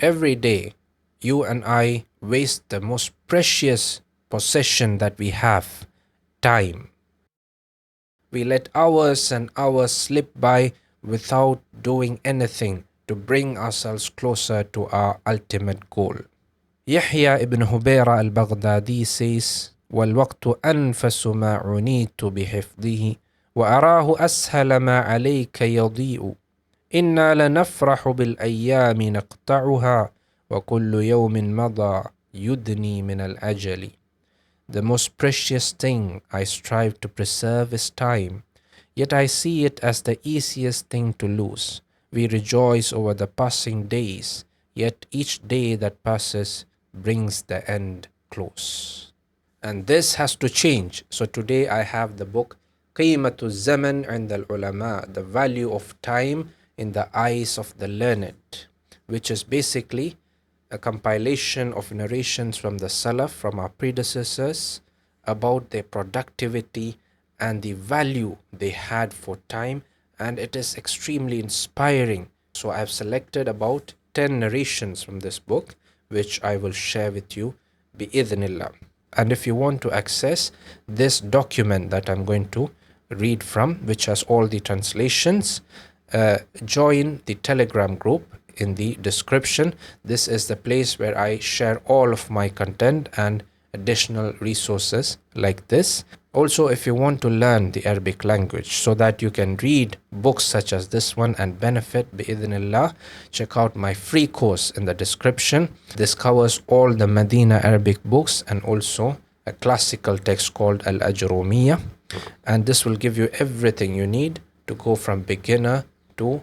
Every day, you and I waste the most precious possession that we have, time. We let hours and hours slip by without doing anything to bring ourselves closer to our ultimate goal. Yahya ibn Hubayra al-Baghdadi says, وَالْوَقْتُ أَنْفَسُ مَا عُنِيتُ بِحِفْظِهِ وَأَرَاهُ أَسْهَلَ مَا عَلَيْكَ يَضِيءُ إِنَّا لَنَفْرَحُ بِالْأَيَّامِ نَقْطَعُهَا وَكُلُّ يَوْمٍ مَضَى يُدْنِي مِنَ الْأَجَلِ. The most precious thing I strive to preserve is time, yet I see it as the easiest thing to lose. We rejoice over the passing days, yet each day that passes brings the end close. And this has to change. So today I have the book قيمة الزمن عند العلماء, the value of time in the eyes of the learned, which is basically a compilation of narrations from the Salaf, from our predecessors, about their productivity and the value they had for time, and it is extremely inspiring. So I have selected about 10 narrations from this book, which I will share with you bi'idhnillah. And if you want to access this document that I'm going to read from, which has all the translations, join the Telegram group in the description. This is the place where I share all of my content and additional resources like this. Also, if you want to learn the Arabic language so that you can read books such as this one and benefit bi'idhnillah, check out my free course in the description. This covers all the Medina Arabic books and also a classical text called Al-Ajrumiyya, and this will give you everything you need to go from beginner to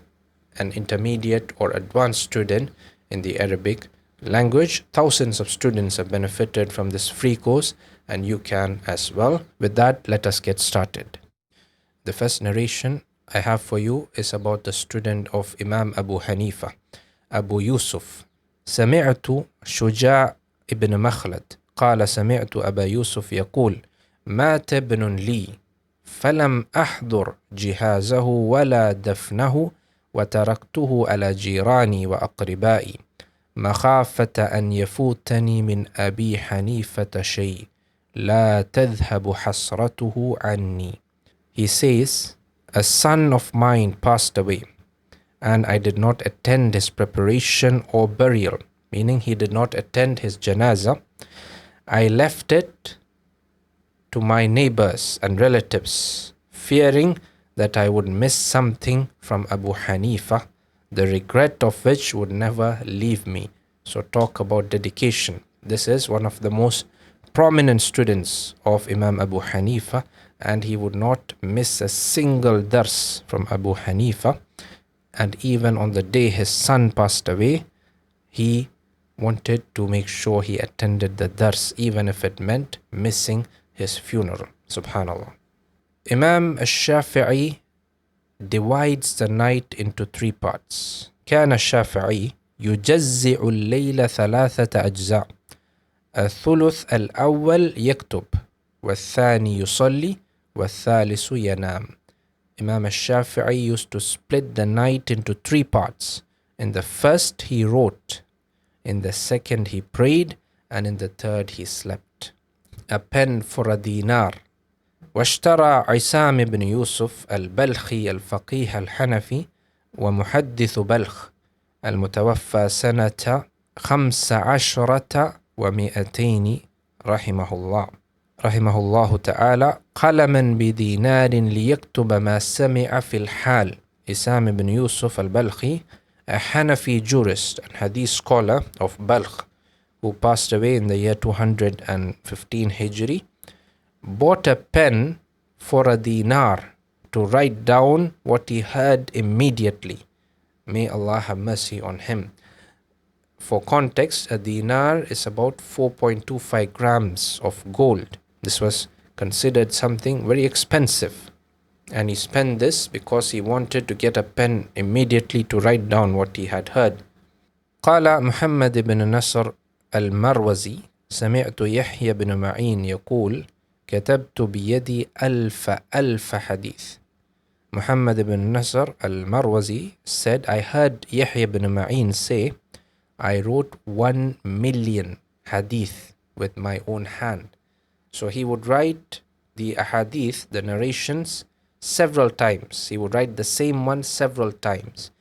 an intermediate or advanced student in the Arabic language. Thousands of students have benefited from this free course, and you can as well. With that, let us get started. The first narration I have for you is about the student of Imam Abu Hanifa, Abu Yusuf. سمعت شجاع ابن مخلد قال سمعت أبا يوسف يقول مات ابن لي فلم أحضر جهازه ولا دفنه وتركته على جيراني وأقربائي مخافة أن يفوتني من أبي حنيفة شيء لا تذهب حسرته عني. He says, a son of mine passed away, and I did not attend his preparation or burial, meaning he did not attend his janazah. I left it to my neighbors and relatives, fearing that I would miss something from Abu Hanifa, the regret of which would never leave me. So talk about dedication. This is one of the most prominent students of Imam Abu Hanifa, and he would not miss a single dars from Abu Hanifa. And even on the day his son passed away, he wanted to make sure he attended the dars, even if it meant missing his funeral. Subhanallah. Imam al-Shafi'i divides the night into three parts. كان الشافعي يجزع الليل ثلاثة أجزاء. الثلث الأول يكتب والثاني يصلي والثالث ينام. Imam al-Shafi'i used to split the night into three parts. In the first he wrote, in the second he prayed, and in the third he slept. A pen for a dinar. واشترى عسام بن يوسف البلخي الفقيه الحنفي ومحدث بلخ المتوفى سنة 15 رحمه الله تعالى قلما بدينار ليكتب ما سمع في الحال. Isam ibn Yusuf al-Balkhi, a Hanafi jurist and hadith scholar of Balkh, who passed away in the year 215 Hijri, bought a pen for a dinar to write down what he heard immediately. May Allah have mercy on him. For context, a dinar is about 4.25 grams of gold. This was considered something very expensive, and he spent this because he wanted to get a pen immediately to write down what he had heard. قال محمد بن نصر المروزي سمعت يحيى بن معين يقول كتبت بيدي ألف حديث. Muhammad ibn Nasr al-Marwazi said, I heard Yahya ibn Ma'in say, I wrote 1 million hadith with my own hand. So he would write the ahadith, the narrations, several times. He would write the same one several times.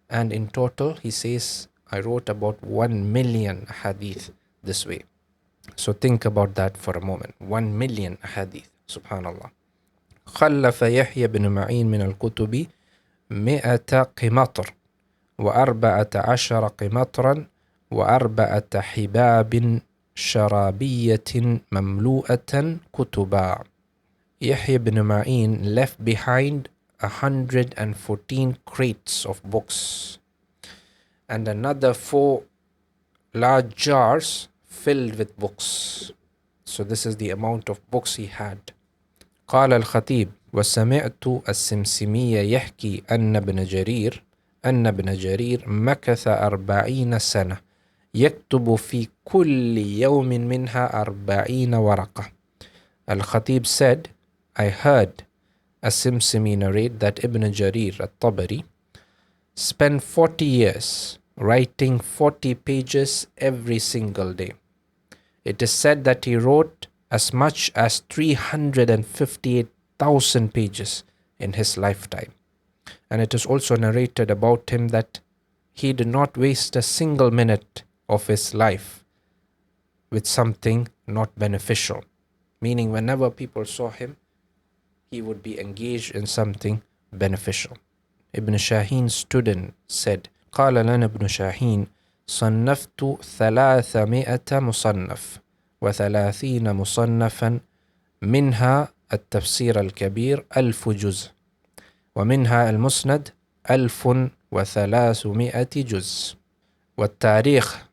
And in total, he says, I wrote about 1 million hadith this way. So think about that for a moment. 1 million hadith. Subhanallah. خلف يحيى بن معين من الكتب 100 قمطر و14 قمطرا و4 حباب شرابية مملوءة كتبا. Yahya ibn Ma'in left behind 114 crates of books and another 4 large jars filled with books. So this is the amount of books he had. قال الخطيب وسمعت السمسمي يحكي أن ابن جرير مكث 40 سنة يكتب في كل يوم منها 40 ورقة. Al-Khatib said, I heard As-Simsimi narrate that Ibn Jarir al-Tabari spent 40 years writing 40 pages every single day. It is said that he wrote as much as 358,000 pages in his lifetime. And it is also narrated about him that he did not waste a single minute of his life with something not beneficial. Meaning whenever people saw him, he would be engaged in something beneficial. Ibn Shahin's student said, قال لنا ابن شاهين صنفت 300 مصنف و30 مصنفا منها التفسير الكبير 1000 جزء ومنها المسند 1300 جزء والتاريخ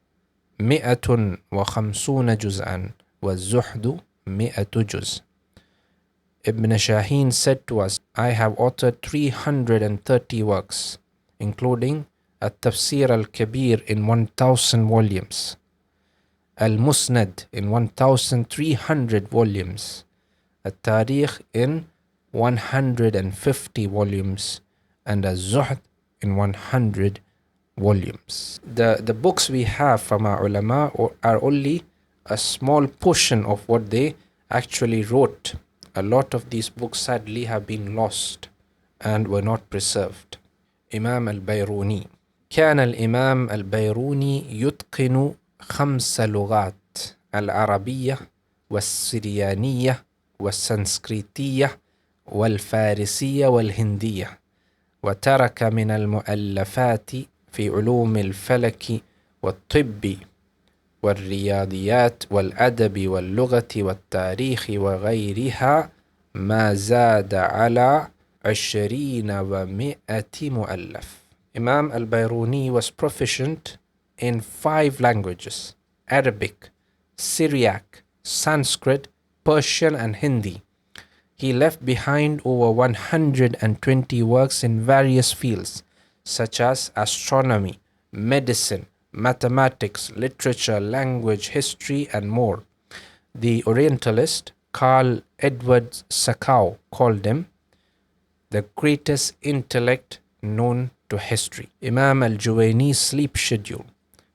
150 جزءا والزهد 100 جزء. Ibn Shahin said to us, I have authored 330 works, including At-Tafsir al-Kabir in 1,000 volumes, Al-Musnad in 1,300 volumes, At-Tarikh in 150 volumes, and Al-Zuhd in 100 volumes. The books we have from our ulama are only a small portion of what they actually wrote. A lot of these books sadly have been lost and were not preserved. Imam al-Bayruni. كان الإمام البيروني يتقن 5 لغات العربية والسريانية والسنسكريتية والفارسية والهندية وترك من المؤلفات في علوم الفلك والطب والرياضيات والأدب واللغة والتاريخ وغيرها ما زاد على 20 مؤلف. Imam al-Bayruni was proficient in 5 languages: Arabic, Syriac, Sanskrit, Persian and Hindi. He left behind over 120 works in various fields such as astronomy, medicine, mathematics, literature, language, history, and more. The Orientalist Carl Edward Sackau called him the greatest intellect known to history. Imam al-Juwayni's sleep schedule.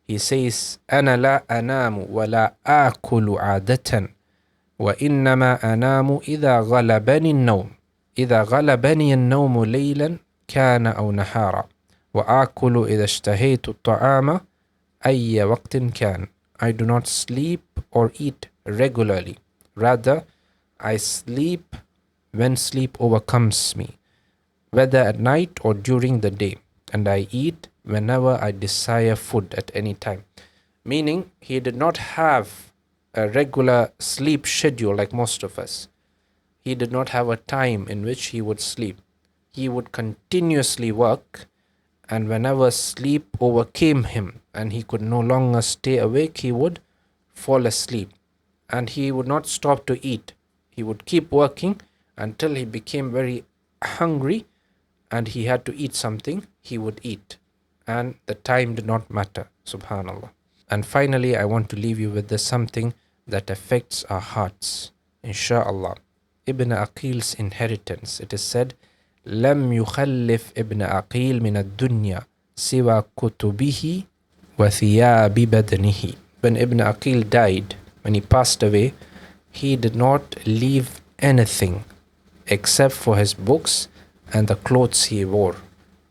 He says, أنا لا أنام ولا آكل عادة وإنما أنام إذا غلبني النوم. إذا غلبني النوم ليلا كان أو نهارا وآكل إذا اشتهيت الطعام أي وقت كان. I do not sleep or eat regularly. Rather, I sleep when sleep overcomes me, whether at night or during the day, and I eat whenever I desire food at any time. Meaning, he did not have a regular sleep schedule like most of us. He did not have a time in which he would sleep. He would continuously work, and whenever sleep overcame him and he could no longer stay awake, he would fall asleep. And he would not stop to eat. He would keep working until he became very hungry and he had to eat something. He would eat, and the time did not matter. Subhanallah. And finally, I want to leave you with this something that affects our hearts, inshallah. Ibn Aqil's inheritance. It is said, لم يخلف ابن عقيل من الدنيا سوى كتبه وَثِيَابِ بَدْنِهِ. When Ibn Aqil died, when he passed away, he did not leave anything except for his books and the clothes he wore.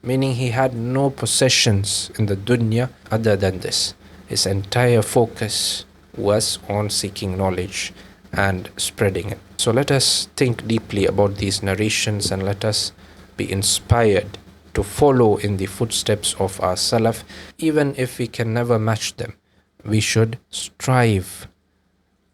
Meaning he had no possessions in the dunya other than this. His entire focus was on seeking knowledge and spreading it. So let us think deeply about these narrations and let us be inspired to follow in the footsteps of our Salaf. Even if we can never match them, we should strive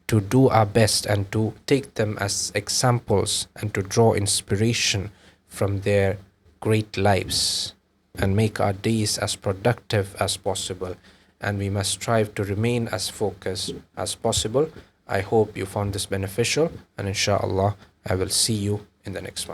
to do our best and to take them as examples and to draw inspiration from their great lives and make our days as productive as possible. And we must strive to remain as focused as possible. I hope you found this beneficial, and inshallah, I will see you in the next one.